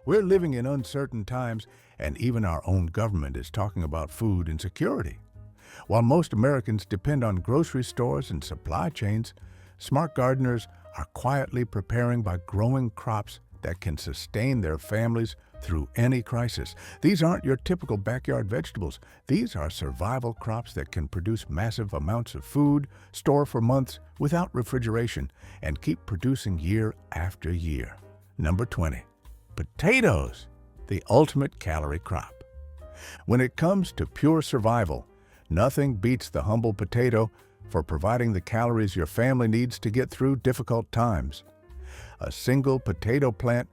We're living in uncertain times, and even our own government is talking about food insecurity. While most Americans depend on grocery stores and supply chains, smart gardeners are quietly preparing by growing crops that can sustain their families through any crisis. These aren't your typical backyard vegetables. These are survival crops that can produce massive amounts of food, store for months without refrigeration, and keep producing year after year. Number 20. Potatoes, the ultimate calorie crop. When it comes to pure survival, nothing beats the humble potato for providing the calories your family needs to get through difficult times. A single potato plant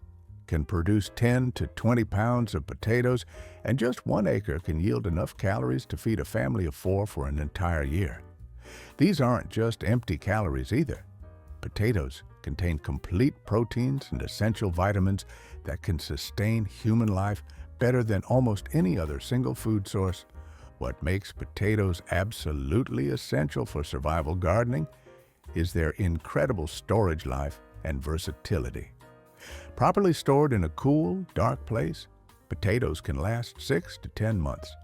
can produce 10 to 20 pounds of potatoes, and just 1 acre can yield enough calories to feed a family of 4 for an entire year. These aren't just empty calories either. Potatoes contain complete proteins and essential vitamins that can sustain human life better than almost any other single food source. What makes potatoes absolutely essential for survival gardening is their incredible storage life and versatility. Properly stored in a cool, dark place, potatoes can last 6 to 10 months.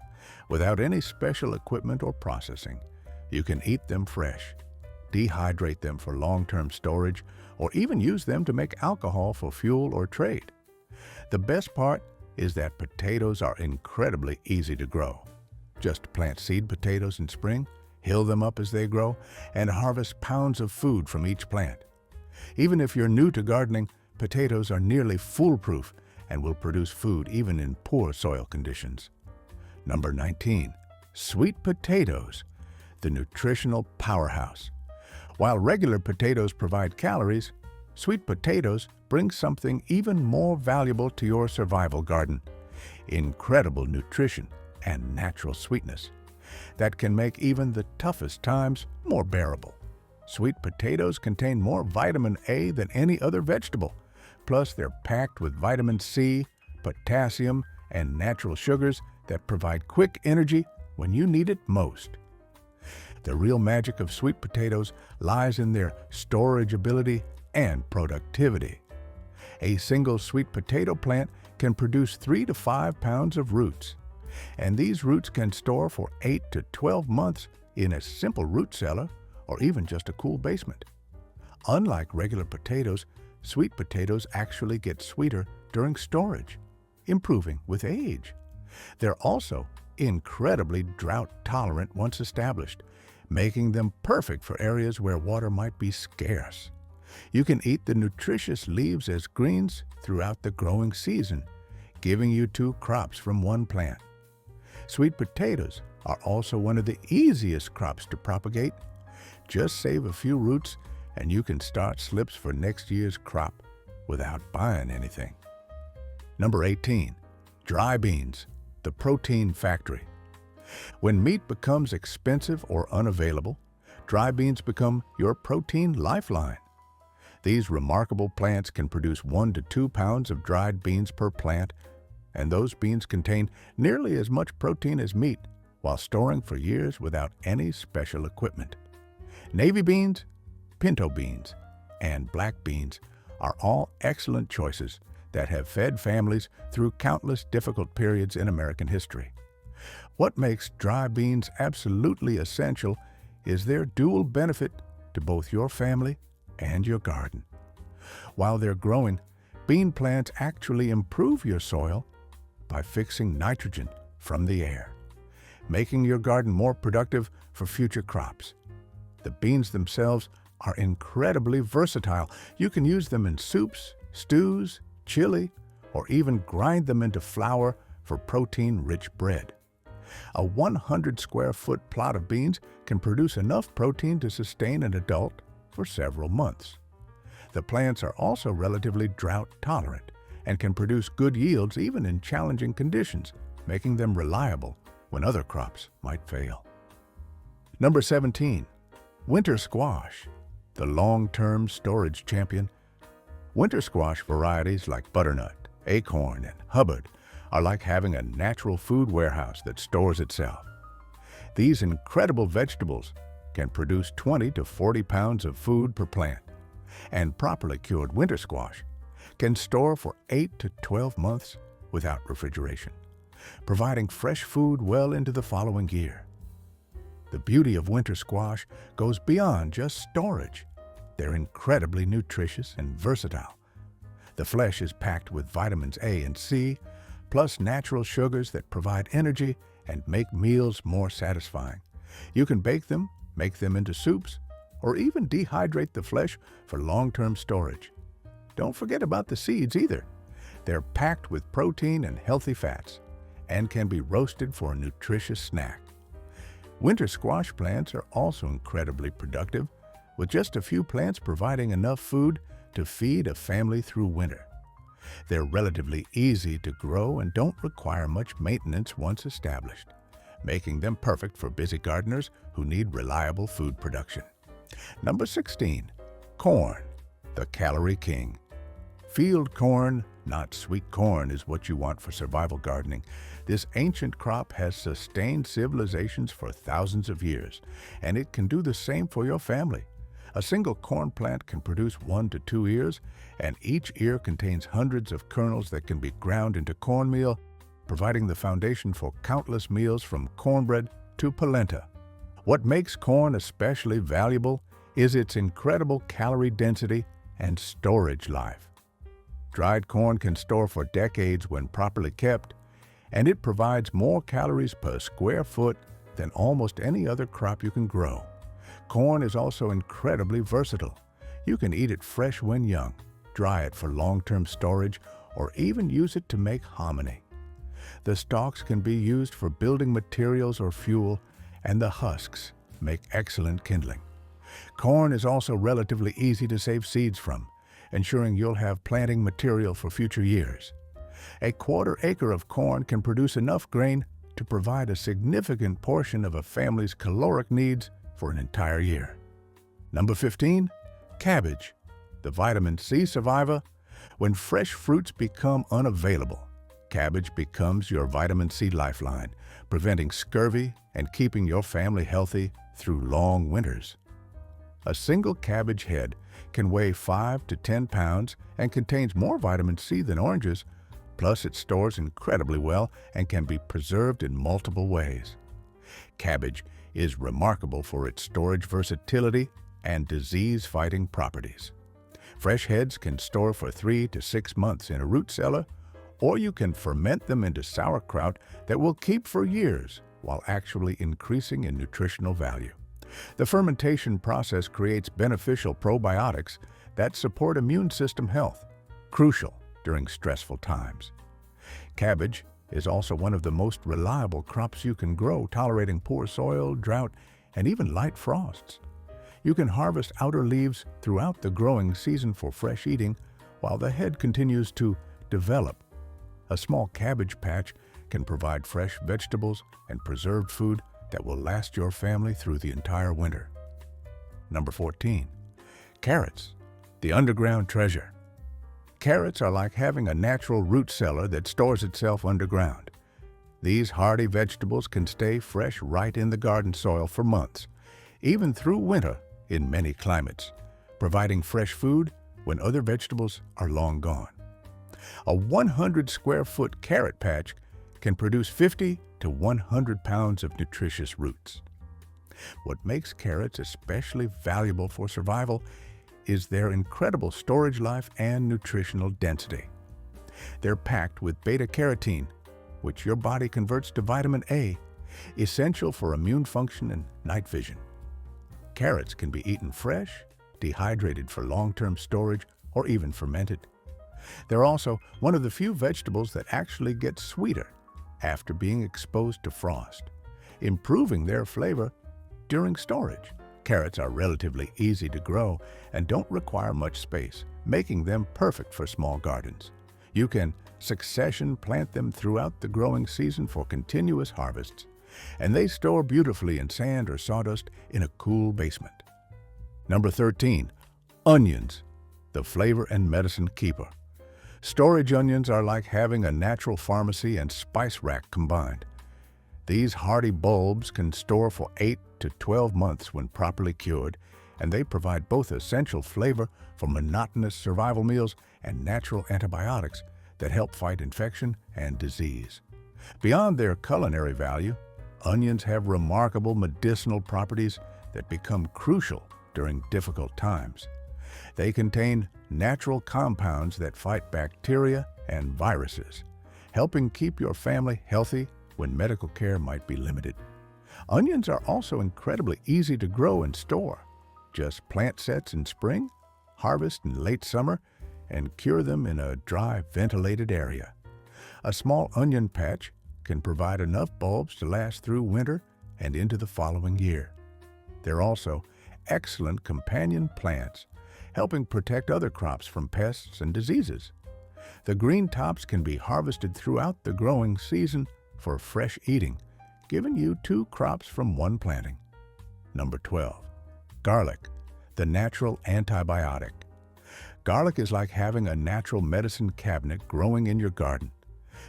Without any special equipment or processing, you can eat them fresh, dehydrate them for long-term storage, or even use them to make alcohol for fuel or trade. The best part is that potatoes are incredibly easy to grow. Just plant seed potatoes in spring, hill them up as they grow, and harvest pounds of food from each plant. Even if you're new to gardening, potatoes are nearly foolproof and will produce food even in poor soil conditions. Number 19. Sweet potatoes, the nutritional powerhouse. While regular potatoes provide calories, sweet potatoes bring something even more valuable to your survival garden: incredible nutrition and natural sweetness that can make even the toughest times more bearable. Sweet potatoes contain more vitamin A than any other vegetable. Plus, they're packed with vitamin C, potassium, and natural sugars that provide quick energy when you need it most. The real magic of sweet potatoes lies in their storage ability and productivity. A single sweet potato plant can produce 3 to 5 pounds of roots, and these roots can store for 8 to 12 months in a simple root cellar or even just a cool basement. Unlike regular potatoes, sweet potatoes actually get sweeter during storage, improving with age. They're also incredibly drought-tolerant once established, making them perfect for areas where water might be scarce. You can eat the nutritious leaves as greens throughout the growing season, giving you 2 crops from 1 plant. Sweet potatoes are also one of the easiest crops to propagate. Just save a few roots and you can start slips for next year's crop without buying anything. Number 18. Dry beans, the protein factory. When meat becomes expensive or unavailable, dry beans become your protein lifeline. These remarkable plants can produce 1 to 2 pounds of dried beans per plant, and those beans contain nearly as much protein as meat while storing for years without any special equipment. Navy beans, pinto beans, and black beans are all excellent choices that have fed families through countless difficult periods in American history. What makes dry beans absolutely essential is their dual benefit to both your family and your garden. While they're growing, bean plants actually improve your soil by fixing nitrogen from the air, making your garden more productive for future crops. The beans themselves are incredibly versatile. You can use them in soups, stews, chili, or even grind them into flour for protein-rich bread. A 100 square foot plot of beans can produce enough protein to sustain an adult for several months. The plants are also relatively drought-tolerant and can produce good yields even in challenging conditions, making them reliable when other crops might fail. Number 17. Winter squash, the long-term storage champion. Winter squash varieties like butternut, acorn, and Hubbard are like having a natural food warehouse that stores itself. These incredible vegetables can produce 20 to 40 pounds of food per plant, and properly cured winter squash can store for 8 to 12 months without refrigeration, providing fresh food well into the following year. The beauty of winter squash goes beyond just storage. They're incredibly nutritious and versatile. The flesh is packed with vitamins A and C, plus natural sugars that provide energy and make meals more satisfying. You can bake them, make them into soups, or even dehydrate the flesh for long-term storage. Don't forget about the seeds either. They're packed with protein and healthy fats and can be roasted for a nutritious snack. Winter squash plants are also incredibly productive, with just a few plants providing enough food to feed a family through winter. They're relatively easy to grow and don't require much maintenance once established, making them perfect for busy gardeners who need reliable food production. Number 16, corn, the calorie king. Field corn, not sweet corn, is what you want for survival gardening. This ancient crop has sustained civilizations for thousands of years, and it can do the same for your family. A single corn plant can produce 1 to 2 ears, and each ear contains hundreds of kernels that can be ground into cornmeal, providing the foundation for countless meals from cornbread to polenta. What makes corn especially valuable is its incredible calorie density and storage life. Dried corn can store for decades when properly kept, and it provides more calories per square foot than almost any other crop you can grow. Corn is also incredibly versatile. You can eat it fresh when young, dry it for long-term storage, or even use it to make hominy. The stalks can be used for building materials or fuel, and the husks make excellent kindling. Corn is also relatively easy to save seeds from, ensuring you'll have planting material for future years. A quarter acre of corn can produce enough grain to provide a significant portion of a family's caloric needs for an entire year. Number 15, cabbage, the vitamin C survivor. When fresh fruits become unavailable, cabbage becomes your vitamin C lifeline, preventing scurvy and keeping your family healthy through long winters. A single cabbage head can weigh 5 to 10 pounds and contains more vitamin C than oranges, plus it stores incredibly well and can be preserved in multiple ways. Cabbage is remarkable for its storage versatility and disease-fighting properties. Fresh heads can store for 3 to 6 months in a root cellar, or you can ferment them into sauerkraut that will keep for years while actually increasing in nutritional value. The fermentation process creates beneficial probiotics that support immune system health, crucial during stressful times. Cabbage is also one of the most reliable crops you can grow, tolerating poor soil, drought, and even light frosts. You can harvest outer leaves throughout the growing season for fresh eating while the head continues to develop. A small cabbage patch can provide fresh vegetables and preserved food that will last your family through the entire winter. Number 14, carrots, the underground treasure. Carrots are like having a natural root cellar that stores itself underground. These hardy vegetables can stay fresh right in the garden soil for months, even through winter in many climates, providing fresh food when other vegetables are long gone. A 100-square-foot carrot patch can produce 50 to 100 pounds of nutritious roots. What makes carrots especially valuable for survival is their incredible storage life and nutritional density. They're packed with beta-carotene, which your body converts to vitamin A, essential for immune function and night vision. Carrots can be eaten fresh, dehydrated for long-term storage, or even fermented. They're also one of the few vegetables that actually get sweeter after being exposed to frost, improving their flavor during storage. Carrots are relatively easy to grow and don't require much space, making them perfect for small gardens. You can succession plant them throughout the growing season for continuous harvests, and they store beautifully in sand or sawdust in a cool basement. Number 13, onions, the flavor and medicine keeper. Storage onions are like having a natural pharmacy and spice rack combined. These hardy bulbs can store for 8 to 12 months when properly cured and they provide both essential flavor for monotonous survival meals and natural antibiotics that help fight infection and disease. Beyond their culinary value, onions have remarkable medicinal properties that become crucial during difficult times. They contain natural compounds that fight bacteria and viruses, helping keep your family healthy when medical care might be limited. Onions are also incredibly easy to grow and store. Just plant sets in spring, harvest in late summer, and cure them in a dry, ventilated area. A small onion patch can provide enough bulbs to last through winter and into the following year. They're also excellent companion plants, helping protect other crops from pests and diseases. The green tops can be harvested throughout the growing season for fresh eating, giving you 2 crops from 1 planting. Number 12. Garlic, the natural antibiotic. Garlic is like having a natural medicine cabinet growing in your garden.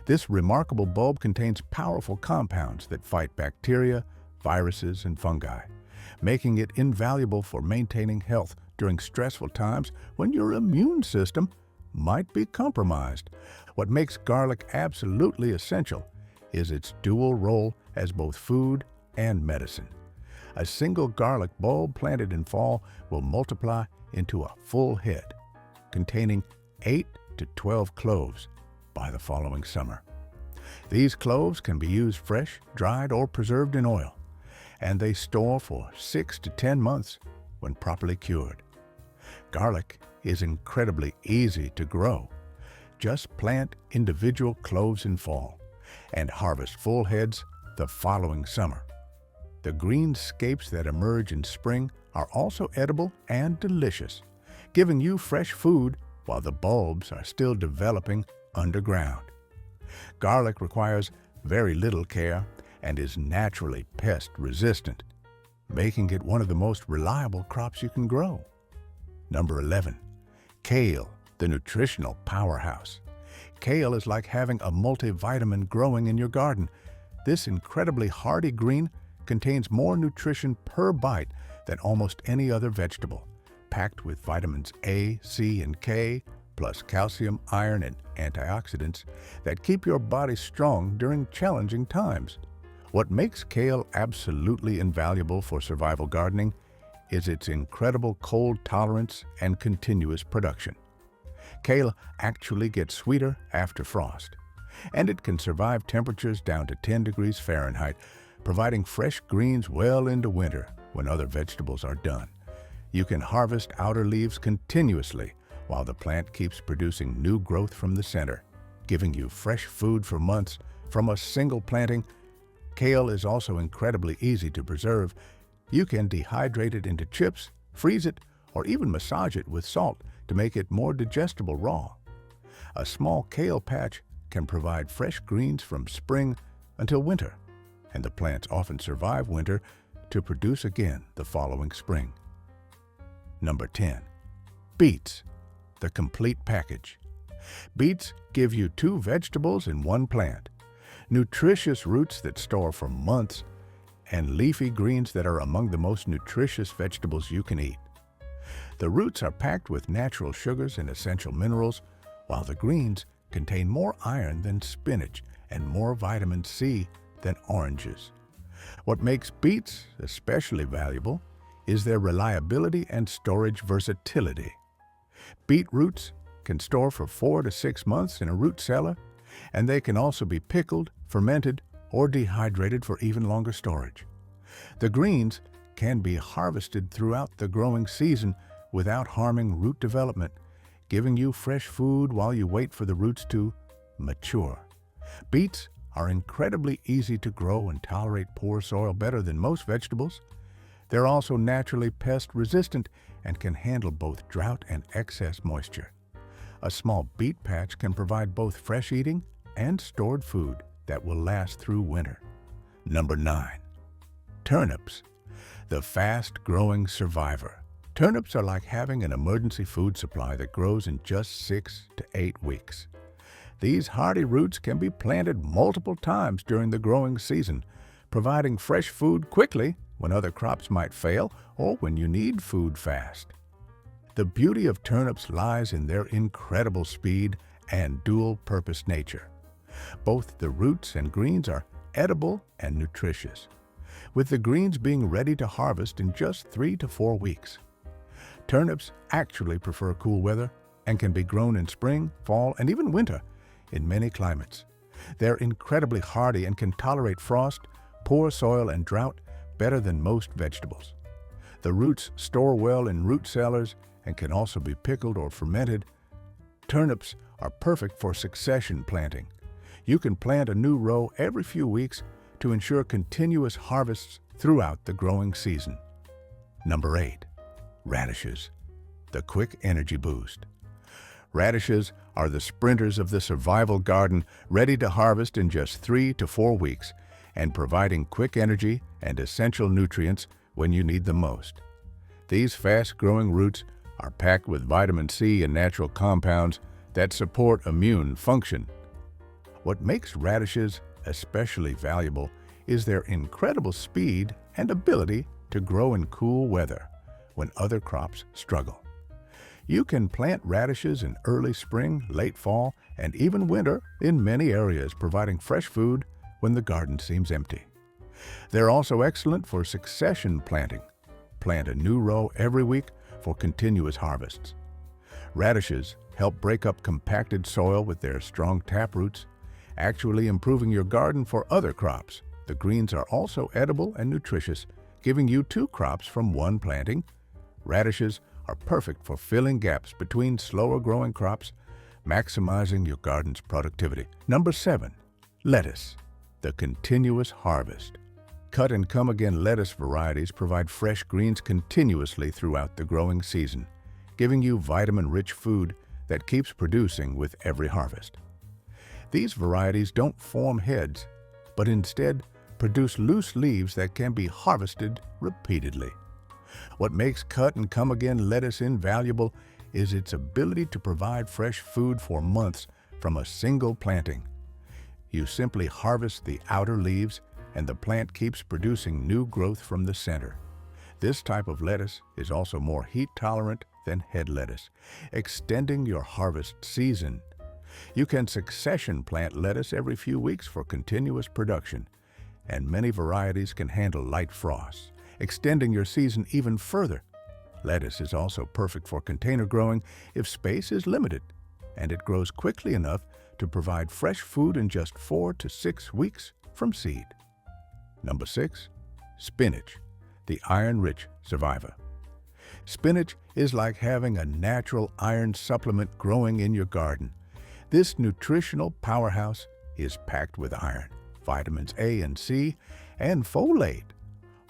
This remarkable bulb contains powerful compounds that fight bacteria, viruses, and fungi, making it invaluable for maintaining health during stressful times when your immune system might be compromised. What makes garlic absolutely essential is its dual role as both food and medicine. A single garlic bulb planted in fall will multiply into a full head, containing 8 to 12 cloves by the following summer. These cloves can be used fresh, dried, or preserved in oil, and they store for 6 to 10 months when properly cured. Garlic is incredibly easy to grow. Just plant individual cloves in fall and harvest full heads the following summer. The green scapes that emerge in spring are also edible and delicious, giving you fresh food while the bulbs are still developing underground. Garlic requires very little care and is naturally pest-resistant, making it one of the most reliable crops you can grow. Number 11. Kale, the nutritional powerhouse. Kale is like having a multivitamin growing in your garden. This incredibly hardy green contains more nutrition per bite than almost any other vegetable, packed with vitamins A, C, and K, plus calcium, iron, and antioxidants that keep your body strong during challenging times. What makes kale absolutely invaluable for survival gardening is its incredible cold tolerance and continuous production. Kale actually gets sweeter after frost, and it can survive temperatures down to 10 degrees Fahrenheit, providing fresh greens well into winter when other vegetables are done. You can harvest outer leaves continuously while the plant keeps producing new growth from the center, giving you fresh food for months from a single planting. Kale is also incredibly easy to preserve. You can dehydrate it into chips, freeze it, or even massage it with salt to make it more digestible raw. A small kale patch can provide fresh greens from spring until winter, and the plants often survive winter to produce again the following spring. Number 10. Beets, the complete package. Beets give you 2 vegetables in 1 plant, nutritious roots that store for months, and leafy greens that are among the most nutritious vegetables you can eat. The roots are packed with natural sugars and essential minerals, while the greens contain more iron than spinach and more vitamin C than oranges. What makes beets especially valuable is their reliability and storage versatility. Beet roots can store for 4 to 6 months in a root cellar, and they can also be pickled, fermented, or dehydrated for even longer storage. The greens can be harvested throughout the growing season without harming root development, giving you fresh food while you wait for the roots to mature. Beets are incredibly easy to grow and tolerate poor soil better than most vegetables. They're also naturally pest-resistant and can handle both drought and excess moisture. A small beet patch can provide both fresh eating and stored food that will last through winter. Number 9. Turnips, the fast-growing survivor. Turnips are like having an emergency food supply that grows in just 6 to 8 weeks. These hardy roots can be planted multiple times during the growing season, providing fresh food quickly when other crops might fail or when you need food fast. The beauty of turnips lies in their incredible speed and dual-purpose nature. Both the roots and greens are edible and nutritious, with the greens being ready to harvest in just 3 to 4 weeks. Turnips actually prefer cool weather and can be grown in spring, fall, and even winter in many climates. They're incredibly hardy and can tolerate frost, poor soil, and drought better than most vegetables. The roots store well in root cellars and can also be pickled or fermented. Turnips are perfect for succession planting. You can plant a new row every few weeks to ensure continuous harvests throughout the growing season. Number 8. Radishes, the quick energy boost. Radishes are the sprinters of the survival garden, ready to harvest in just 3 to 4 weeks and providing quick energy and essential nutrients when you need them most. These fast-growing roots are packed with vitamin C and natural compounds that support immune function. What makes radishes especially valuable is their incredible speed and ability to grow in cool weather when other crops struggle. You can plant radishes in early spring, late fall, and even winter in many areas, providing fresh food when the garden seems empty. They're also excellent for succession planting. Plant a new row every week for continuous harvests. Radishes help break up compacted soil with their strong taproots, actually improving your garden for other crops. The greens are also edible and nutritious, giving you 2 crops from 1 planting. Radishes are perfect for filling gaps between slower-growing crops, maximizing your garden's productivity. Number 7. Lettuce, the continuous harvest. Cut and come again lettuce varieties provide fresh greens continuously throughout the growing season, giving you vitamin-rich food that keeps producing with every harvest. These varieties don't form heads, but instead produce loose leaves that can be harvested repeatedly. What makes cut and come again lettuce invaluable is its ability to provide fresh food for months from a single planting. You simply harvest the outer leaves and the plant keeps producing new growth from the center. This type of lettuce is also more heat tolerant than head lettuce, extending your harvest season. You can succession plant lettuce every few weeks for continuous production, and many varieties can handle light frosts, extending your season even further. Lettuce is also perfect for container growing if space is limited, and it grows quickly enough to provide fresh food in just 4 to 6 weeks from seed. Number 6. Spinach, the iron-rich survivor. Spinach is like having a natural iron supplement growing in your garden. This nutritional powerhouse is packed with iron, vitamins A and C, and folate,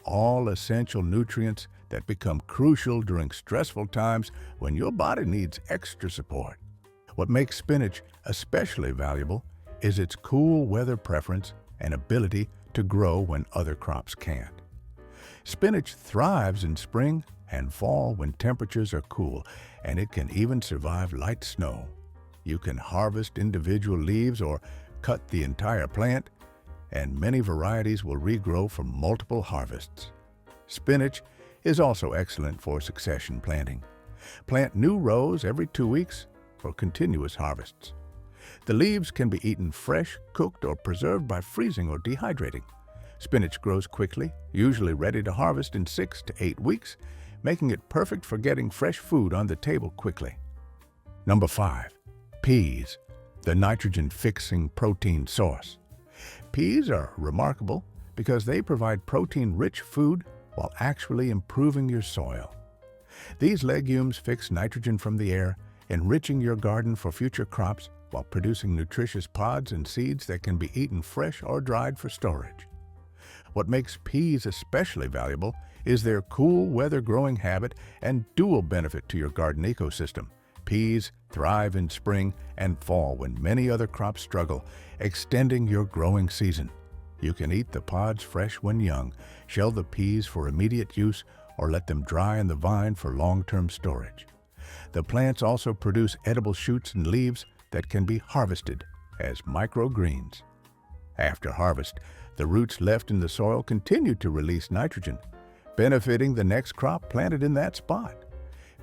all essential nutrients that become crucial during stressful times when your body needs extra support. What makes spinach especially valuable is its cool weather preference and ability to grow when other crops can't. Spinach thrives in spring and fall when temperatures are cool, and it can even survive light snow. You can harvest individual leaves or cut the entire plant, and many varieties will regrow from multiple harvests. Spinach is also excellent for succession planting. Plant new rows every 2 weeks for continuous harvests. The leaves can be eaten fresh, cooked, or preserved by freezing or dehydrating. Spinach grows quickly, usually ready to harvest in 6 to 8 weeks, making it perfect for getting fresh food on the table quickly. Number 5. Peas, the nitrogen-fixing protein source. Peas are remarkable because they provide protein-rich food while actually improving your soil. These legumes fix nitrogen from the air, enriching your garden for future crops while producing nutritious pods and seeds that can be eaten fresh or dried for storage. What makes peas especially valuable is their cool weather growing habit and dual benefit to your garden ecosystem. Peas thrive in spring and fall when many other crops struggle, extending your growing season. You can eat the pods fresh when young, shell the peas for immediate use, or let them dry in the vine for long-term storage. The plants also produce edible shoots and leaves that can be harvested as microgreens. After harvest, the roots left in the soil continue to release nitrogen, benefiting the next crop planted in that spot.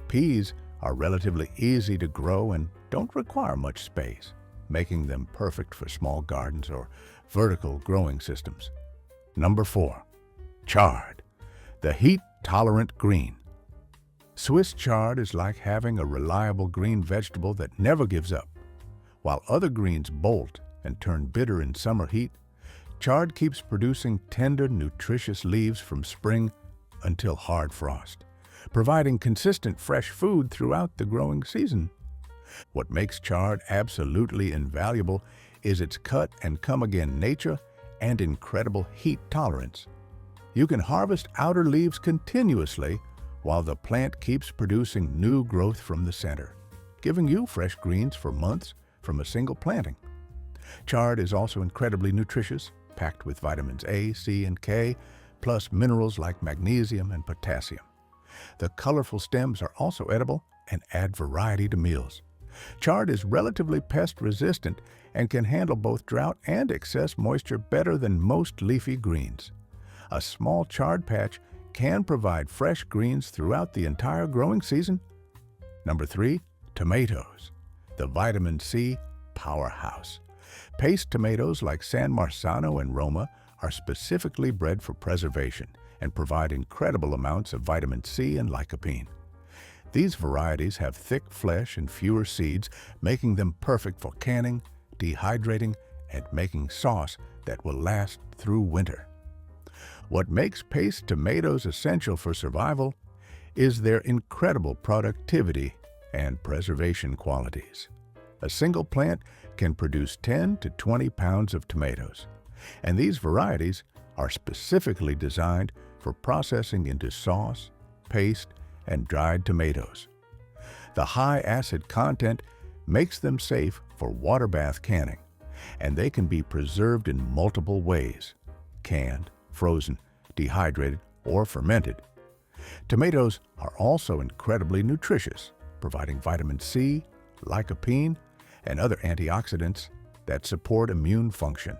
Peas are relatively easy to grow and don't require much space, making them perfect for small gardens or vertical growing systems. Number 4. Chard, the heat-tolerant green. Swiss chard is like having a reliable green vegetable that never gives up. While other greens bolt and turn bitter in summer heat, chard keeps producing tender, nutritious leaves from spring until hard frost, providing consistent fresh food throughout the growing season. What makes chard absolutely invaluable is its cut and come again nature and incredible heat tolerance. You can harvest outer leaves continuously while the plant keeps producing new growth from the center, giving you fresh greens for months from a single planting. Chard is also incredibly nutritious, packed with vitamins A, C, and K, plus minerals like magnesium and potassium. The colorful stems are also edible and add variety to meals. Chard is relatively pest-resistant and can handle both drought and excess moisture better than most leafy greens. A small chard patch can provide fresh greens throughout the entire growing season. Number 3, tomatoes, the vitamin C powerhouse. Paste tomatoes like San Marzano and Roma are specifically bred for preservation and provide incredible amounts of vitamin C and lycopene. These varieties have thick flesh and fewer seeds, making them perfect for canning, dehydrating, and making sauce that will last through winter. What makes paste tomatoes essential for survival is their incredible productivity and preservation qualities. A single plant can produce 10 to 20 pounds of tomatoes, and these varieties are specifically designed for processing into sauce, paste, and dried tomatoes. The high acid content makes them safe for water bath canning, and they can be preserved in multiple ways: canned, frozen, dehydrated, or fermented. Tomatoes are also incredibly nutritious, providing vitamin C, lycopene, and other antioxidants that support immune function.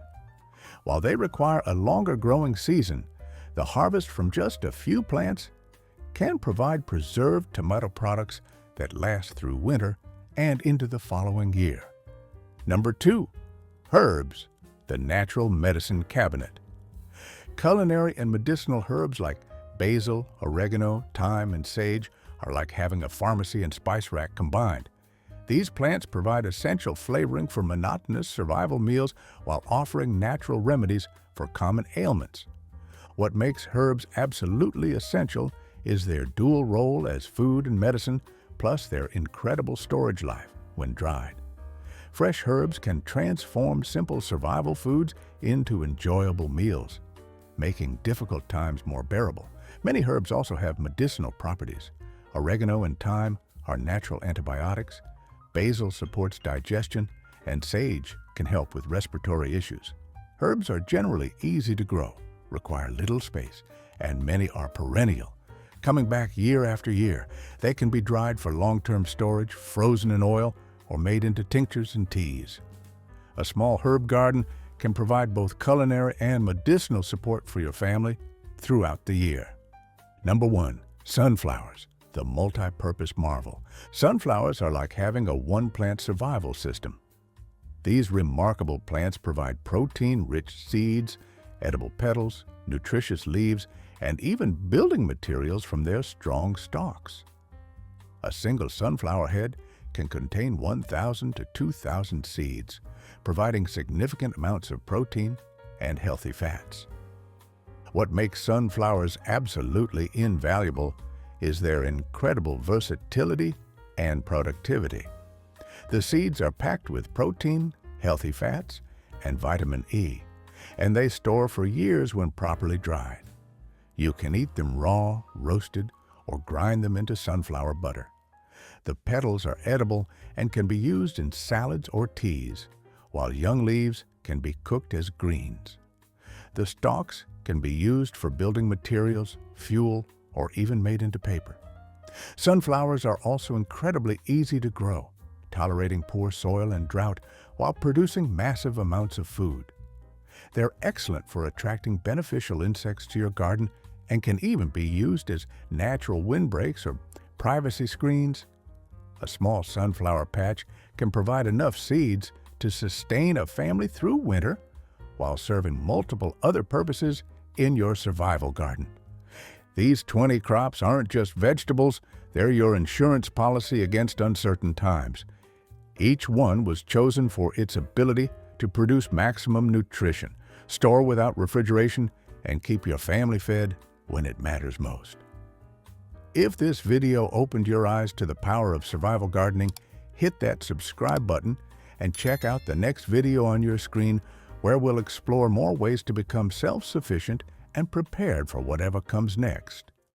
While they require a longer growing season, the harvest from just a few plants can provide preserved tomato products that last through winter and into the following year. Number 2, herbs, the natural medicine cabinet. Culinary and medicinal herbs like basil, oregano, thyme, and sage are like having a pharmacy and spice rack combined. These plants provide essential flavoring for monotonous survival meals while offering natural remedies for common ailments. What makes herbs absolutely essential is their dual role as food and medicine, plus their incredible storage life when dried. Fresh herbs can transform simple survival foods into enjoyable meals, making difficult times more bearable. Many herbs also have medicinal properties. Oregano and thyme are natural antibiotics, basil supports digestion, and sage can help with respiratory issues. Herbs are generally easy to grow, require little space, and many are perennial, coming back year after year. They can be dried for long-term storage, frozen in oil, or made into tinctures and teas. A small herb garden can provide both culinary and medicinal support for your family throughout the year. Number 1, sunflowers, the multi-purpose marvel. Sunflowers are like having a one-plant survival system. These remarkable plants provide protein-rich seeds, edible petals, nutritious leaves, and even building materials from their strong stalks. A single sunflower head can contain 1,000 to 2,000 seeds, providing significant amounts of protein and healthy fats. What makes sunflowers absolutely invaluable is their incredible versatility and productivity. The seeds are packed with protein, healthy fats, and vitamin E, and they store for years when properly dried. You can eat them raw, roasted, or grind them into sunflower butter. The petals are edible and can be used in salads or teas, while young leaves can be cooked as greens. The stalks can be used for building materials, fuel, or even made into paper. Sunflowers are also incredibly easy to grow, tolerating poor soil and drought while producing massive amounts of food. They're excellent for attracting beneficial insects to your garden and can even be used as natural windbreaks or privacy screens. A small sunflower patch can provide enough seeds to sustain a family through winter while serving multiple other purposes in your survival garden. These 20 crops aren't just vegetables, they're your insurance policy against uncertain times. Each one was chosen for its ability to produce maximum nutrition, store without refrigeration, and keep your family fed when it matters most. If this video opened your eyes to the power of survival gardening, hit that subscribe button and check out the next video on your screen where we'll explore more ways to become self-sufficient and prepared for whatever comes next.